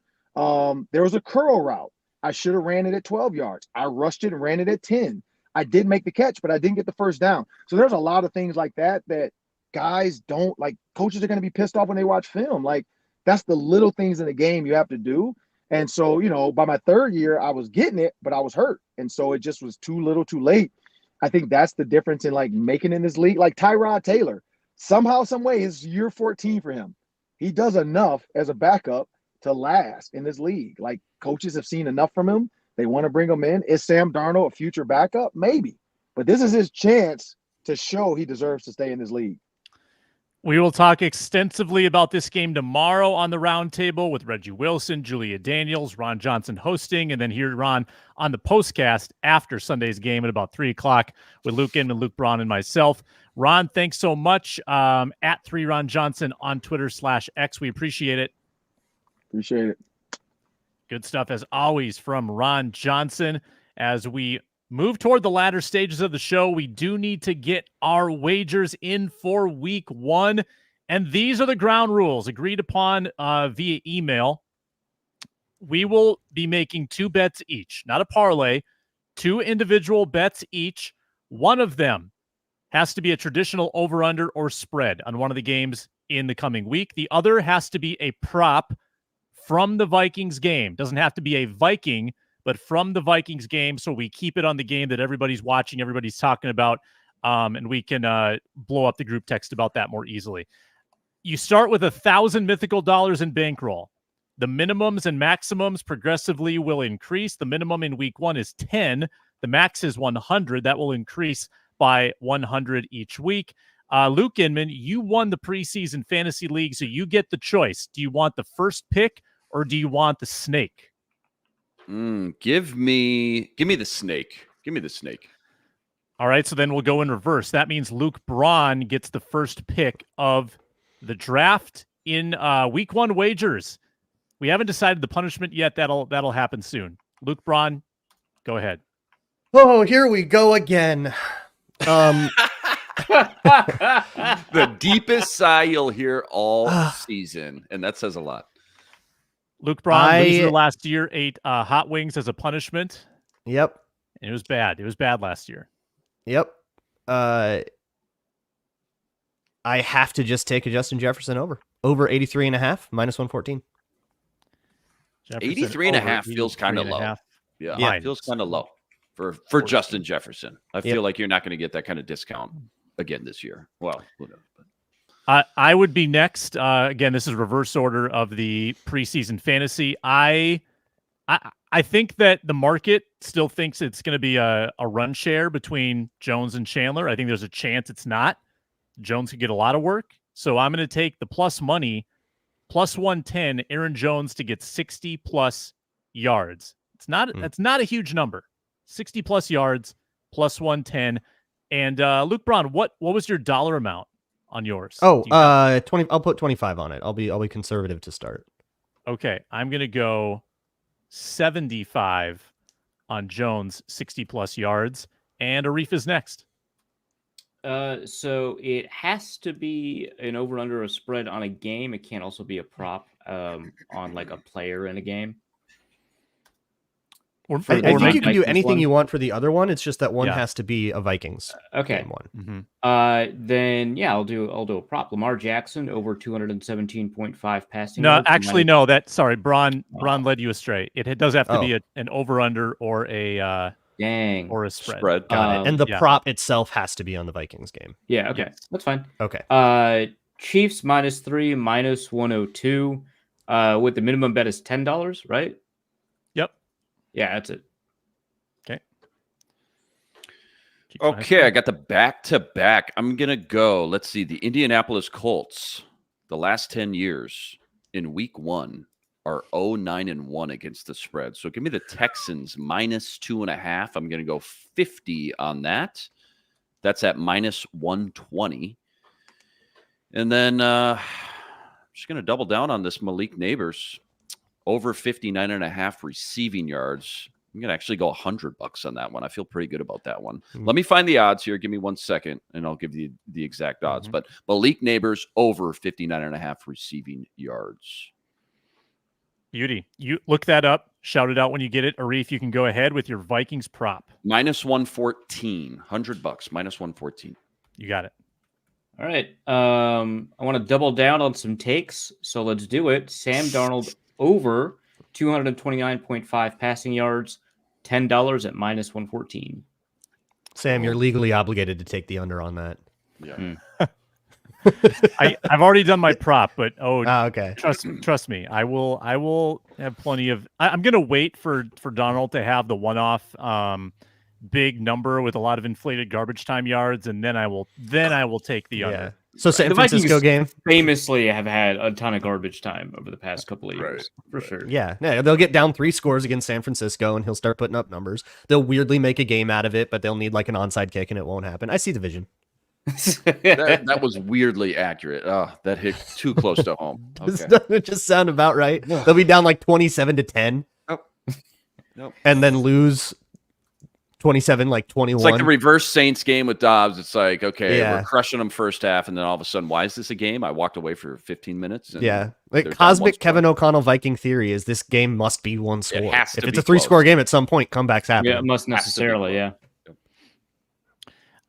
There was a curl route. I should have ran it at 12 yards. I rushed it and ran it at 10. I did make the catch, but I didn't get the first down. So there's a lot of things like that guys don't like. Coaches are going to be pissed off when they watch film. Like, that's the little things in the game you have to do. And so, you know, by my third year, I was getting it, but I was hurt. And so it just was too little too late. I think that's the difference in like making in this league. Like Tyrod Taylor, somehow, some way, it's year 14 for him. He does enough as a backup to last in this league. Like, coaches have seen enough from him. They want to bring him in. Is Sam Darnold a future backup? Maybe. But this is his chance to show he deserves to stay in this league. We will talk extensively about this game tomorrow on the roundtable with Reggie Wilson, Julia Daniels, Ron Johnson hosting, and then here, Ron, on the postcast after Sunday's game at about 3 o'clock with Luke Inman, Luke Braun, and myself. Ron, thanks so much. At 3Ron Johnson on Twitter/X. We appreciate it. Appreciate it. Good stuff, as always, from Ron Johnson. As we move toward the latter stages of the show, we do need to get our wagers in for week 1. And these are the ground rules agreed upon via email. We will be making 2 bets each, not a parlay, 2 individual bets each. One of them has to be a traditional over-under or spread on one of the games in the coming week. The other has to be a prop from the Vikings game. Doesn't have to be a Viking, but from the Vikings game, so we keep it on the game that everybody's watching, everybody's talking about, and we can blow up the group text about that more easily. You start with 1,000 mythical dollars in bankroll. The minimums and maximums progressively will increase. The minimum in week 1 is 10. The max is 100. That will increase by 100 each week. Luke Inman, you won the preseason fantasy league, so you get the choice. Do you want the first pick or do you want the snake? Give me the snake. Give me the snake. All right, so then we'll go in reverse. That means Luke Braun gets the first pick of the draft in week 1 wagers. We haven't decided the punishment yet. That'll happen soon. Luke Braun, go ahead. Oh, here we go again. The deepest sigh you'll hear all season, and that says a lot. Luke Braun, loser last year, ate hot wings as a punishment. Yep. And it was bad. It was bad last year. Yep. I have to just take a Justin Jefferson over 83.5 minus 114. 83.5 feels kind of low. Yeah, it feels kind of low for Justin Jefferson. I feel like you're not going to get that kind of discount again this year. Well, who knows? I would be next. Again, this is reverse order of the preseason fantasy. I think that the market still thinks it's going to be a run share between Jones and Chandler. I think there's a chance it's not. Jones could get a lot of work. So I'm going to take the plus money, plus 110, Aaron Jones to get 60-plus yards. That's not a huge number. 60-plus yards, plus 110. And Luke Braun, what was your dollar amount on yours? 20. I'll put 25 on it. I'll be conservative to start. Okay, I'm gonna go 75 on Jones, 60-plus yards, and Arif is next. So it has to be an over/under or spread on a game. It can't also be a prop. on like a player in a game. Or, I or think make- you can do Vikings anything one. you want for the other one. It's just that one Yeah. has to be a Vikings Okay. game one. Mhm. Then yeah, I'll do a prop. Lamar Jackson over 217.5 passing No, yards. actually, no. Sorry, Braun Oh. led you astray. It does have to be Oh. an over under or a Dang. spread. Spread. Got it. And the yeah. prop itself has to be on the Vikings game. Yeah. Okay, Yes. that's fine. Okay. Chiefs -3, -102. With the minimum bet is $10, right? Yep. Yeah, that's it. Keep trying. Okay, I got the back-to-back. I'm going to go. Let's see. The Indianapolis Colts, the last 10 years in week 1 are 0-9-1 against the spread. So give me the Texans -2.5. I'm going to go 50 on that. That's at -120. And then I'm just going to double down on this Malik Neighbors. Over 59.5 receiving yards. I'm going to actually go $100 on that one. I feel pretty good about that one. Let me find the odds here. Give me 1 second, and I'll give you the exact odds. But Malik Neighbors over 59.5 receiving yards. Beauty. You look that up. Shout it out when you get it. Arif, you can go ahead with your Vikings prop. -114. $100. -114. You got it. All right. I want to double down on some takes, so let's do it. Sam Darnold over 229.5 passing yards, $10 at -114. Sam, you're legally obligated to take the under on that. Yeah. I've already done my prop, but okay. trust me, I will have plenty of. I'm gonna wait for Darnold to have the one-off big number with a lot of inflated garbage time yards, and then I will take the under. So San The Francisco Vikings game. famously have had a ton of garbage time over the past couple of years, for sure. Yeah, they'll get down 3 scores against San Francisco, and he'll start putting up numbers. They'll weirdly make a game out of it, but they'll need like an onside kick, and it won't happen. I see the vision. that was weirdly accurate. Oh, that hit too close to home. Okay. Doesn't it just sound about right? They'll be down like 27-10. Nope. And then lose 27, like 21. It's like the reverse Saints game with Dobbs. It's like, okay, Yeah. we're crushing them first half, and then all of a sudden, why is this a game? I walked away for 15 minutes. And Yeah. Like they're down cosmic 1 Kevin score. O'Connell Viking theory is this game must be 1 score. has to If it's be a 3-score close. game at some point, comebacks happen. Yeah, it must Has to be necessarily, yeah.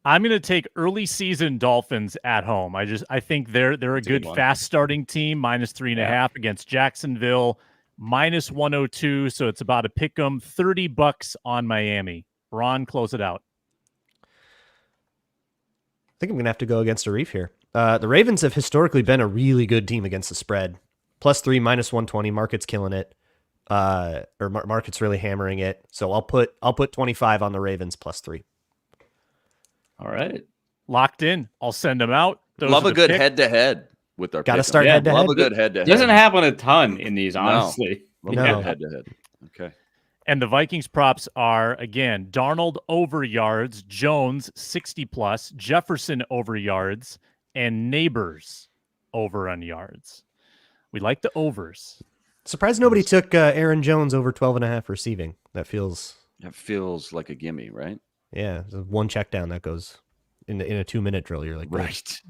I'm gonna take early season Dolphins at home. I think they're a That's a good good one. fast starting team. -3.5 against Jacksonville. -102. So it's about a pick 'em. $30 on Miami. Ron, close it out. I think I'm going to have to go against Arif here. The Ravens have historically been a really good team against the spread. +3, -120. Market's killing it. Market's really hammering it. So I'll put 25 on the Ravens +3. All right. Locked in. I'll send them out. Those Love are a the good pick. head-to-head with our Got to pick 'em. start Yeah, head to Love head. a good head-to-head. It doesn't happen a ton in these, honestly. Love No. a good head-to-head. Okay. And the Vikings props are, again, Darnold over yards, Jones 60+, Jefferson over yards, and Neighbors over on yards. We like the overs. Surprised nobody took Aaron Jones over 12.5 receiving. That feels, That feels like a gimme, right? yeah, one check down that goes in a 2-minute drill. You're like,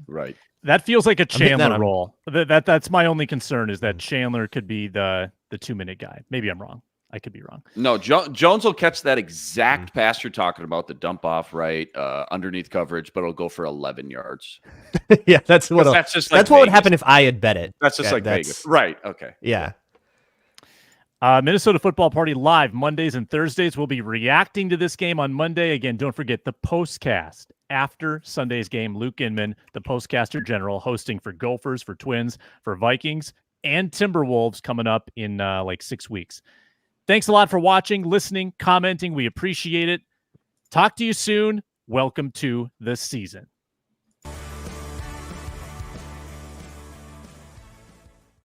Right. That feels like a hitting that Chandler on- role. That's my only concern is that Chandler could be the 2-minute guy. Maybe I'm wrong. I could be wrong. No, Jones will catch that exact pass you're talking about, the dump off, right, underneath coverage, but it'll go for 11 yards. yeah, that's what That's just like that's what would Vegas. happen if I had bet it. That's just Yeah, like that's- Vegas. Right. Okay. Yeah. Minnesota Football Party live Mondays and Thursdays. We'll be reacting to this game on Monday. Again, don't forget the postcast after Sunday's game. Luke Inman, the postcaster general, hosting for Gophers, for Twins, for Vikings, and Timberwolves coming up in like 6 weeks. Thanks a lot for watching, listening, commenting. We appreciate it. Talk to you soon. Welcome to the season.